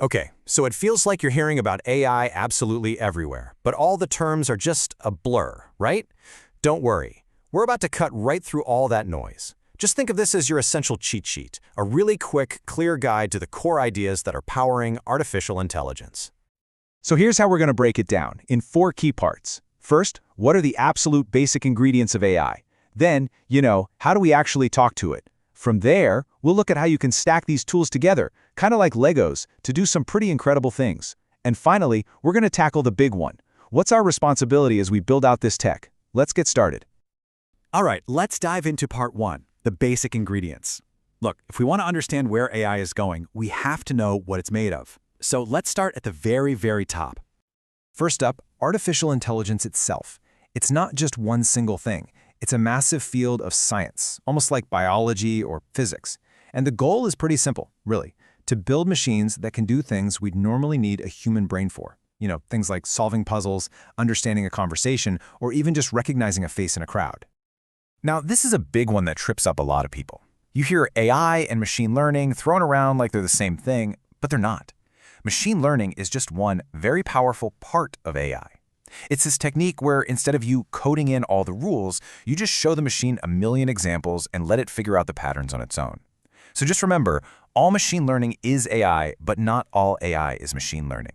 Okay, so it feels like you're hearing about AI absolutely everywhere, but all the terms are just a blur, right? Don't worry. We're about to cut right through all that noise. Just think of this as your essential cheat sheet, a really quick, clear guide to the core ideas that are powering artificial intelligence. So here's how we're going to break it down in 4 key parts. First, what are the absolute basic ingredients of AI? Then, how do we actually talk to it? From there, we'll look at how you can stack these tools together, kind of like Legos, to do some pretty incredible things. And finally, we're going to tackle the big one. What's our responsibility as we build out this tech? Let's get started. All right, let's dive into part 1, the basic ingredients. Look, if we want to understand where AI is going, we have to know what it's made of. So let's start at the very, very top. First up, artificial intelligence itself. It's not just one single thing. It's a massive field of science, almost like biology or physics. And the goal is pretty simple, really, to build machines that can do things we'd normally need a human brain for. Things like solving puzzles, understanding a conversation, or even just recognizing a face in a crowd. Now, this is a big one that trips up a lot of people. You hear AI and machine learning thrown around like they're the same thing, but they're not. Machine learning is just one very powerful part of AI. It's this technique where instead of you coding in all the rules, you just show the machine a million examples and let it figure out the patterns on its own. So just remember, all machine learning is AI, but not all AI is machine learning.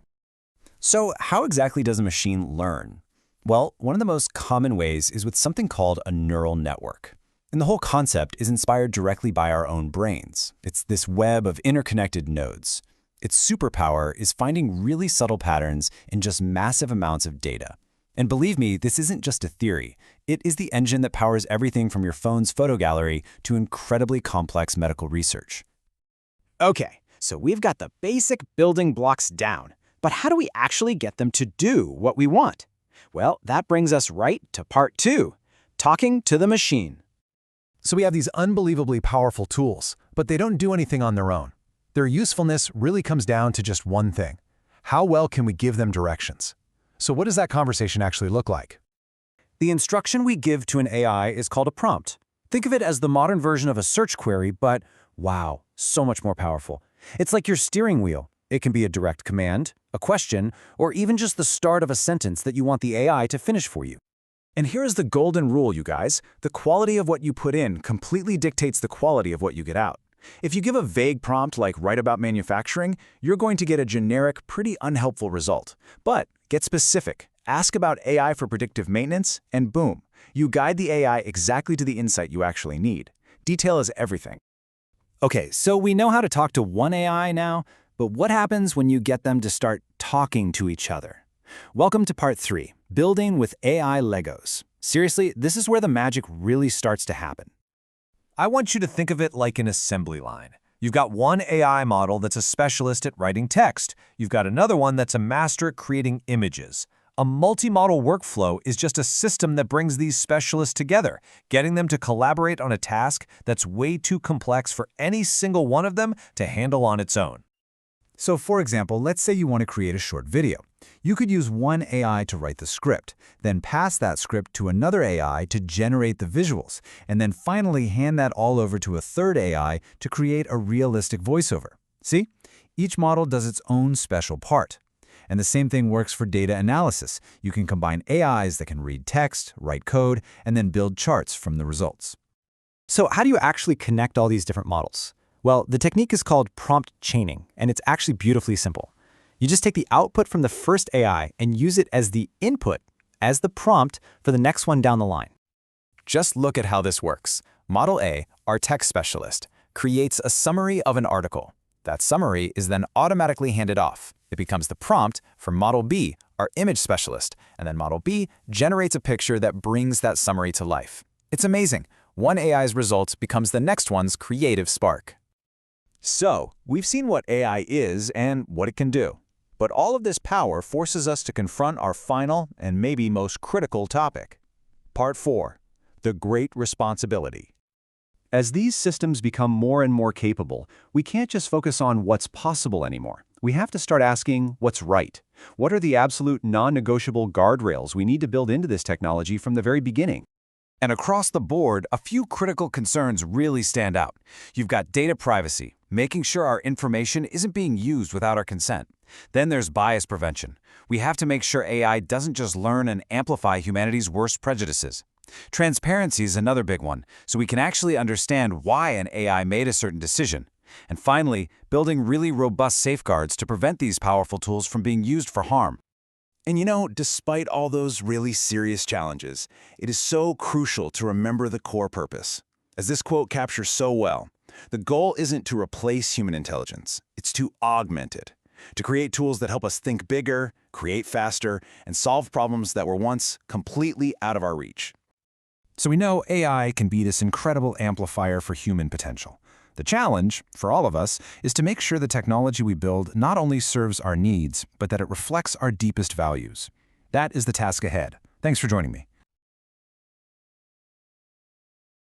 So how exactly does a machine learn? Well, one of the most common ways is with something called a neural network. And the whole concept is inspired directly by our own brains. It's this web of interconnected nodes. Its superpower is finding really subtle patterns in just massive amounts of data. And believe me, this isn't just a theory. It is the engine that powers everything from your phone's photo gallery to incredibly complex medical research. Okay, so we've got the basic building blocks down. But how do we actually get them to do what we want? Well, that brings us right to part 2, talking to the machine. So we have these unbelievably powerful tools, but they don't do anything on their own. Their usefulness really comes down to just one thing. How well can we give them directions? So what does that conversation actually look like? The instruction we give to an AI is called a prompt. Think of it as the modern version of a search query, but wow, so much more powerful. It's like your steering wheel. It can be a direct command, a question, or even just the start of a sentence that you want the AI to finish for you. And here is the golden rule, you guys. The quality of what you put in completely dictates the quality of what you get out. If you give a vague prompt like write about manufacturing, you're going to get a generic, pretty unhelpful result. But get specific. Ask about AI for predictive maintenance, and boom, you guide the AI exactly to the insight you actually need. Detail is everything. Okay, so we know how to talk to one AI now, but what happens when you get them to start talking to each other? Welcome to part 3, building with AI Legos. Seriously, this is where the magic really starts to happen. I want you to think of it like an assembly line. You've got one AI model that's a specialist at writing text. You've got another one that's a master at creating images. A multi-model workflow is just a system that brings these specialists together, getting them to collaborate on a task that's way too complex for any single one of them to handle on its own. So for example, let's say you want to create a short video. You could use one AI to write the script, then pass that script to another AI to generate the visuals, and then finally hand that all over to a third AI to create a realistic voiceover. See? Each model does its own special part. And the same thing works for data analysis. You can combine AIs that can read text, write code, and then build charts from the results. So how do you actually connect all these different models? Well, the technique is called prompt chaining, and it's actually beautifully simple. You just take the output from the first AI and use it as the input, as the prompt for the next one down the line. Just look at how this works. Model A, our text specialist, creates a summary of an article. That summary is then automatically handed off. It becomes the prompt for Model B, our image specialist, and then Model B generates a picture that brings that summary to life. It's amazing. One AI's results becomes the next one's creative spark. So, we've seen what AI is and what it can do. But all of this power forces us to confront our final and maybe most critical topic. Part 4, the great responsibility. As these systems become more and more capable, we can't just focus on what's possible anymore. We have to start asking what's right. What are the absolute non-negotiable guardrails we need to build into this technology from the very beginning? And across the board, a few critical concerns really stand out. You've got data privacy, making sure our information isn't being used without our consent. Then there's bias prevention. We have to make sure AI doesn't just learn and amplify humanity's worst prejudices. Transparency is another big one, so we can actually understand why an AI made a certain decision. And finally, building really robust safeguards to prevent these powerful tools from being used for harm. And you know, despite all those really serious challenges, it is so crucial to remember the core purpose. As this quote captures so well, the goal isn't to replace human intelligence, it's to augment it, to create tools that help us think bigger, create faster, and solve problems that were once completely out of our reach. So we know AI can be this incredible amplifier for human potential. The challenge, for all of us, is to make sure the technology we build not only serves our needs, but that it reflects our deepest values. That is the task ahead. Thanks for joining me.